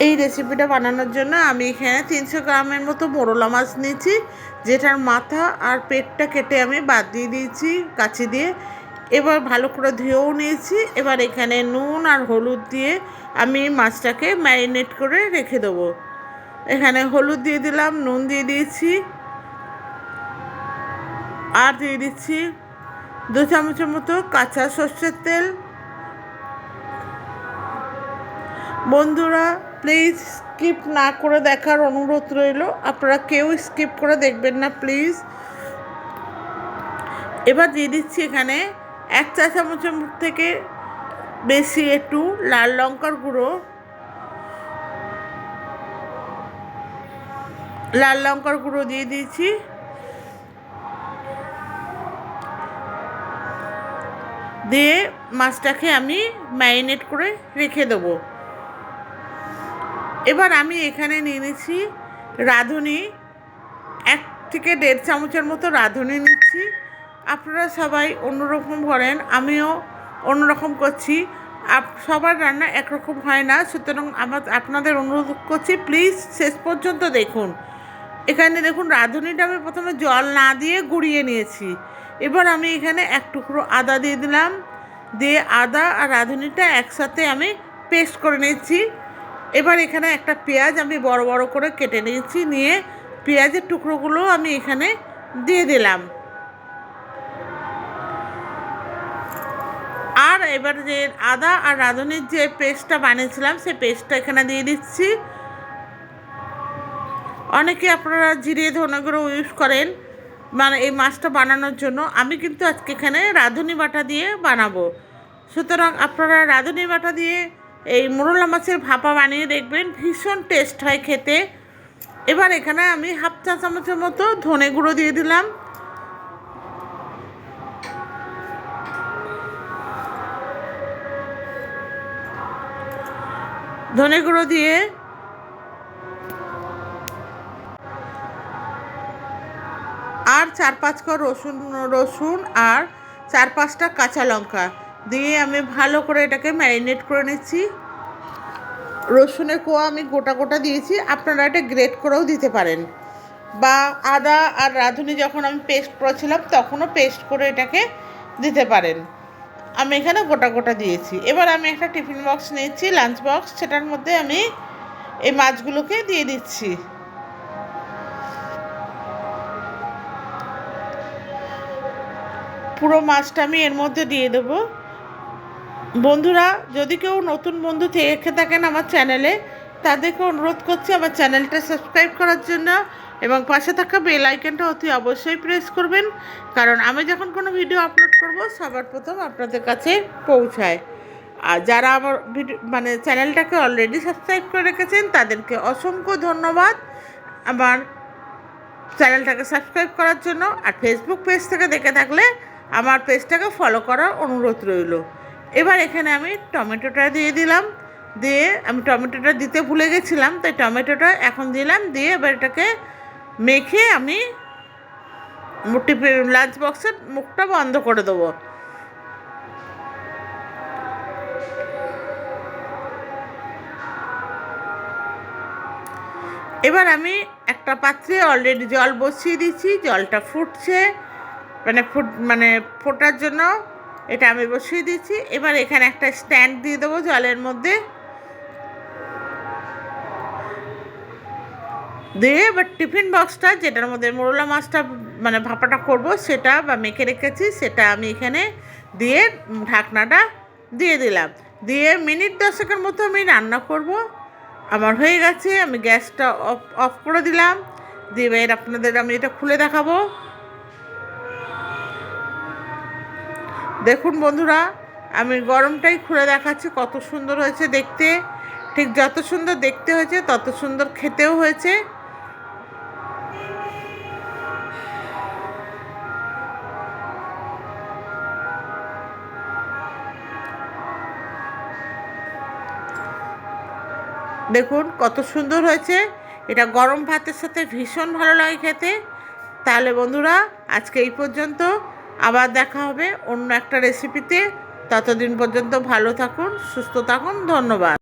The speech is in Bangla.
এই রেসিপিটা বানানোর জন্য আমি এখানে 300 গ্রামের মতো মোরলা মাছ নিয়েছি, যেটার মাথা আর পেটটা কেটে আমি বাদ দিয়ে দিয়েছি কাঁচি দিয়ে। এবার ভালো করে ধুয়েও নিয়েছি। এবার এখানে নুন আর হলুদ দিয়ে আমি মাছটাকে ম্যারিনেট করে রেখে দেবো। এখানে হলুদ দিয়ে দিলাম, নুন দিয়ে দিয়েছি, আর দিয়ে দিচ্ছি 2 চামচের মতো কাঁচা সর্ষের তেল। বন্ধুরা প্লিজ স্কিপ না করে দেখার অনুরোধ রইল, আপনারা কেউ স্কিপ করে দেখবেন না প্লিজ। এবার দিয়ে দিচ্ছি এখানে 1 চা চামচের থেকে বেশি একটু লাল লঙ্কার গুঁড়ো। দিয়ে দিয়েছি। দিয়ে মাছটাকে আমি ম্যারিনেট করে রেখে দেবো। এবার আমি এখানে নিয়ে নিচ্ছি রাঁধুনি, 1 থেকে 1.5 চামচের মতো রাঁধুনি নিচ্ছি। আপনারা সবাই অন্যরকম করেন, আমিও অন্যরকম করছি। সবার রান্না একরকম হয় না, সুতরাং আপনাদের অনুরোধ করছি প্লিজ শেষ পর্যন্ত দেখুন। এখানে দেখুন রাঁধুনিটা আমি প্রথমে জল না দিয়ে গুঁড়িয়ে নিয়েছি। এবার আমি এখানে 1 টুকরো আদা দিয়ে দিলাম, দিয়ে আদা আর রাঁধুনিটা একসাথে আমি পেস্ট করে নিয়েছি। এবার এখানে একটা পেঁয়াজ আমি বড় বড় করে কেটে নিয়েছি, নিয়ে পেঁয়াজের টুকরোগুলো আমি এখানে দিয়ে দিলাম। আর এবার যে আদা আর রাঁধুনির যে পেস্টটা বানিয়েছিলাম সেই পেস্টটা এখানে দিয়ে দিচ্ছি। অনেকে আপনারা জিরে ধনে গুঁড়ো ইউজ করেন মানে এই মাছটা বানানোর জন্য, আমি কিন্তু আজকে এখানে রাঁধুনি বাটা দিয়ে বানাবো। সুতরাং আপনারা রাঁধুনি বাটা দিয়ে এই মোরলা মাছের ভাপা বানিয়ে দেখবেন, ভীষণ টেস্ট হয় খেতে। এবার এখানে আমি 1/2 চা চামচের মতো ধনে গুঁড়ো দিয়ে দিলাম। ধনে গুঁড়ো দিয়ে আর 4-5 কোয়া রসুন আর 4-5টা কাঁচা লঙ্কা দিয়ে আমি ভালো করে এটাকে ম্যারিনেট করে নিচ্ছি। রসুনের কোয়া আমি গোটা গোটা দিয়েছি, আপনারা এটা গ্রেট করেও দিতে পারেন, বা আদা আর রাঁধুনি যখন আমি পেস্ট করেছিলাম তখনও পেস্ট করে এটাকে দিতে পারেন। আমি এখানে গোটা গোটা দিয়েছি। এবার আমি একটা টিফিন বক্স নিয়েছি, লাঞ্চ বক্স, সেটার মধ্যে আমি এই মাছগুলোকে দিয়ে দিচ্ছি। পুরো মাছটা আমি এর মধ্যে দিয়ে দেবো। বন্ধুরা যদি কেউ নতুন বন্ধু থেকে থাকেন আমার চ্যানেলে, তাদেরকে অনুরোধ করছি আমার চ্যানেলটা সাবস্ক্রাইব করার জন্য, এবং পাশে থাকা বেল আইকনটা অতি অবশ্যই প্রেস করবেন, কারণ আমি যখন কোনো ভিডিও আপলোড করব সবার প্রথম আপনাদের কাছে পৌঁছায়। আর যারা আমার মানে চ্যানেলটাকে অলরেডি সাবস্ক্রাইব করে রেখেছেন তাদেরকে অসংখ্য ধন্যবাদ আমার চ্যানেলটাকে সাবস্ক্রাইব করার জন্য। আর ফেসবুক পেজ থেকে দেখে থাকলে আমার পেজটাকে ফলো করার অনুরোধ রইল। এবার এখানে আমি টমেটোটা দিয়ে দিলাম, দিয়ে আমি টমেটোটা দিতে ভুলে গেছিলাম, তাই টমেটোটা এখন দিলাম, দিয়ে এবার এটাকে মেখে আমি লাঞ্চ বক্সের মুখটা বন্ধ করে দেবো। এবার আমি একটা পাত্রে অলরেডি জল বসিয়ে দিচ্ছি, জলটা ফুটছে, মানে ফোটার জন্য এটা আমি বসিয়ে দিচ্ছি। এবার এখানে একটা স্ট্যান্ড দিয়ে দেবো জলের মধ্যে, দিয়ে এবার টিফিন বক্সটা যেটার মধ্যে মোরলা মাছটা মানে ভাপাটা করব সেটা বা মেখে রেখেছি সেটা আমি এখানে দিয়ে ঢাকনাটা দিয়ে দিলাম, দিয়ে মিনিট 10-এর মতো আমি রান্না করব। আমার হয়ে গেছে, আমি গ্যাসটা অফ করে দিলাম, দিয়ে এবার আপনাদের আমি এটা খুলে দেখাবো। দেখুন বন্ধুরা, আমি গরমটাই খুলে দেখাচ্ছি, কত সুন্দর হয়েছে দেখতে। ঠিক যত সুন্দর দেখতে হয়েছে তত সুন্দর খেতেও হয়েছে। দেখুন কত সুন্দর হয়েছে, এটা গরম ভাতের সাথে ভীষণ ভালো লাগে খেতে। তাহলে বন্ধুরা আজকে এই পর্যন্ত, আবার দেখা হবে অন্য একটা রেসিপিতে। ততদিন পর্যন্ত ভালো থাকুন, সুস্থ থাকুন, ধন্যবাদ।